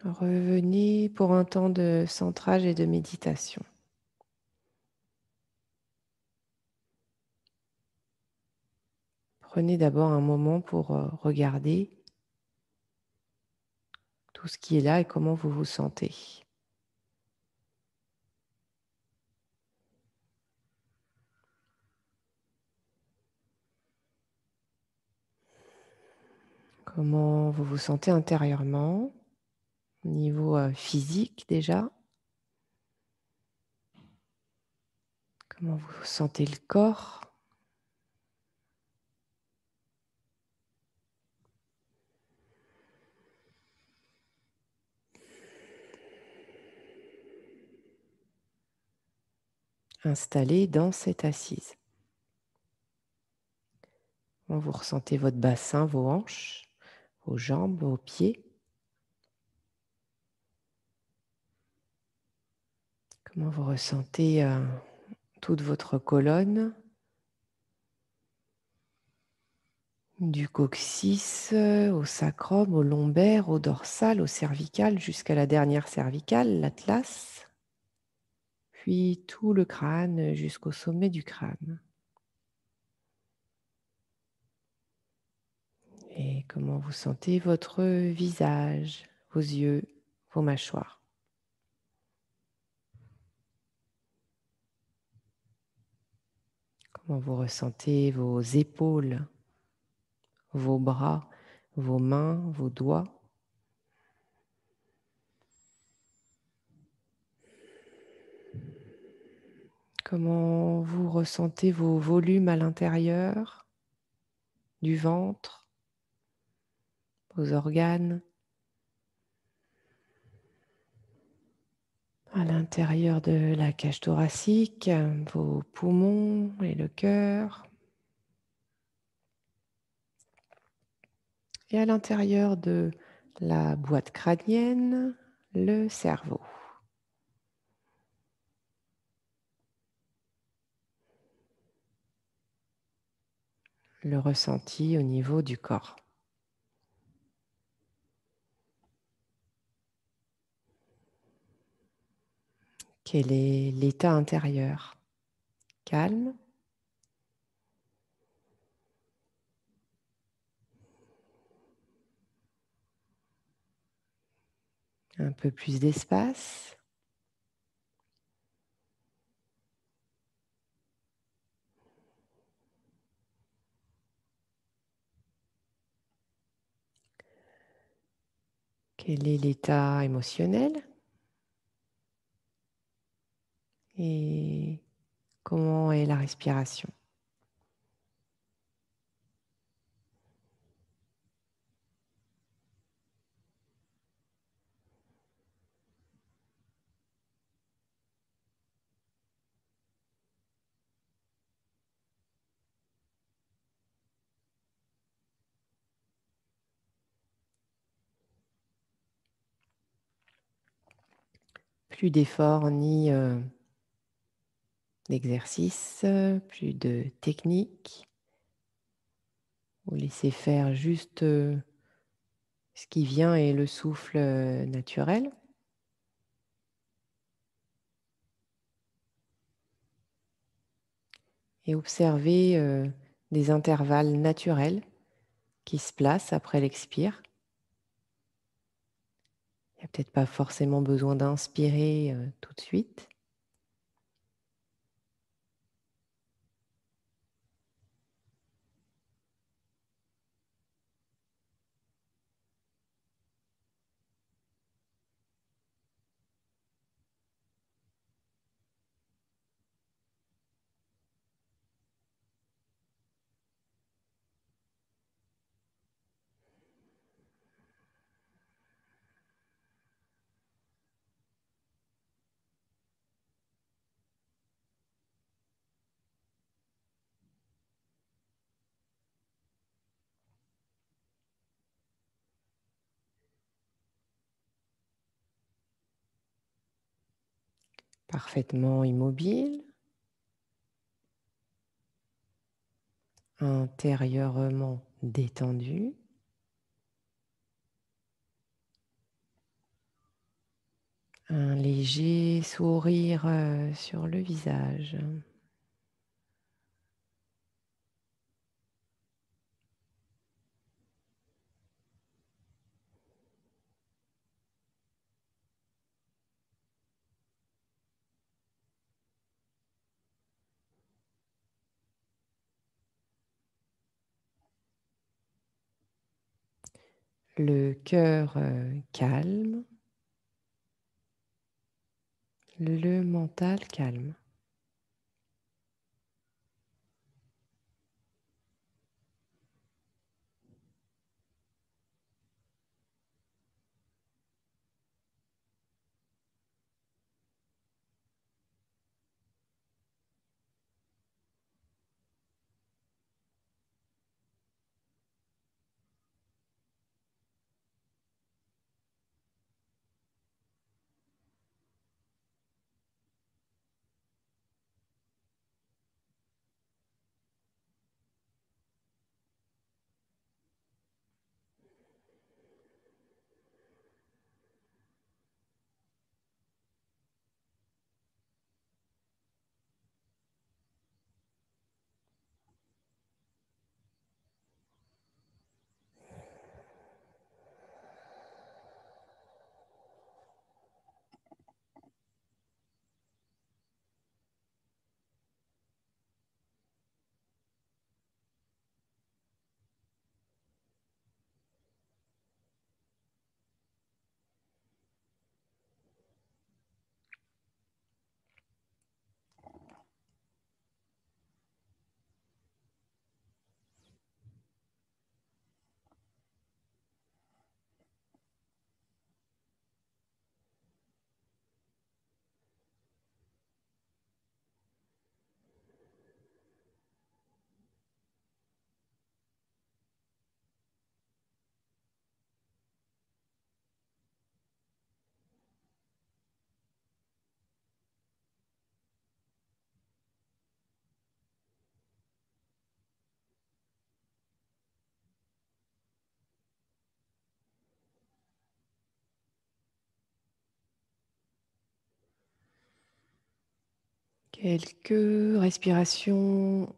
Revenez pour un temps de centrage et de méditation. Prenez d'abord un moment pour regarder tout ce qui est là et comment vous vous sentez. Comment vous vous sentez intérieurement, au niveau physique déjà. Comment vous sentez le corps. Installé dans cette assise. Comment vous ressentez votre bassin, vos hanches, vos jambes, vos pieds. Comment vous ressentez toute votre colonne, du coccyx au sacrum, au lombaire, au dorsal, au cervical, jusqu'à la dernière cervicale, l'atlas, puis tout le crâne jusqu'au sommet du crâne. Et comment vous sentez votre visage, vos yeux, vos mâchoires. Comment vous ressentez vos épaules, vos bras, vos mains, vos doigts. Comment vous ressentez vos volumes à l'intérieur du ventre, vos organes, à l'intérieur de la cage thoracique, vos poumons et le cœur, et à l'intérieur de la boîte crânienne, le cerveau. Le ressenti au niveau du corps. Quel est l'état intérieur? Calme? Un peu plus d'espace? Quel est l'état émotionnel? Et comment est la respiration? Plus d'efforts ni d'exercice, plus de technique. Vous laissez faire juste ce qui vient et le souffle naturel. Et observez des intervalles naturels qui se placent après l'expire. Il n'y a peut-être pas forcément besoin d'inspirer tout de suite. Parfaitement immobile, intérieurement détendu. Un léger sourire sur le visage. Le cœur calme, le mental calme. Quelques respirations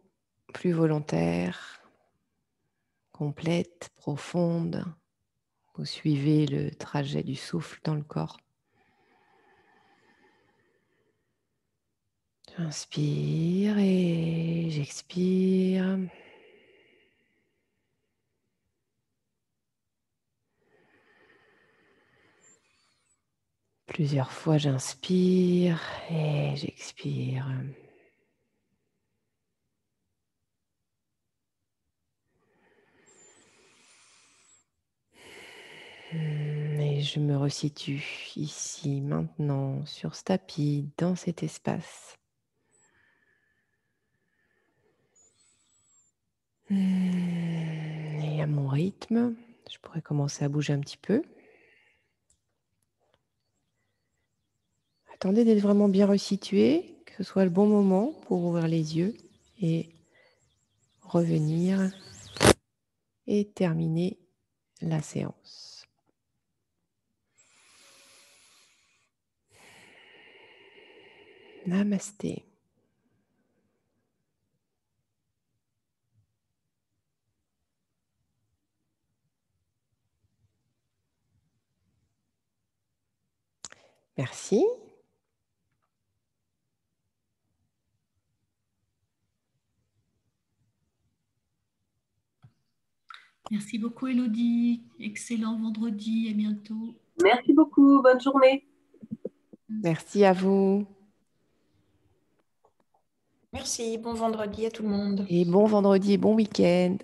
plus volontaires, complètes, profondes. Vous suivez le trajet du souffle dans le corps. J'inspire et j'expire. Plusieurs fois, j'inspire et j'expire. Et je me resitue ici, maintenant, sur ce tapis, dans cet espace. Et à mon rythme, je pourrais commencer à bouger un petit peu. Attendez d'être vraiment bien resitué, que ce soit le bon moment pour ouvrir les yeux et revenir et terminer la séance. Namasté. Merci. Merci beaucoup, Elodie. Excellent vendredi. À bientôt. Merci beaucoup. Bonne journée. Merci à vous. Merci, bon vendredi à tout le monde. Et bon vendredi et bon week-end.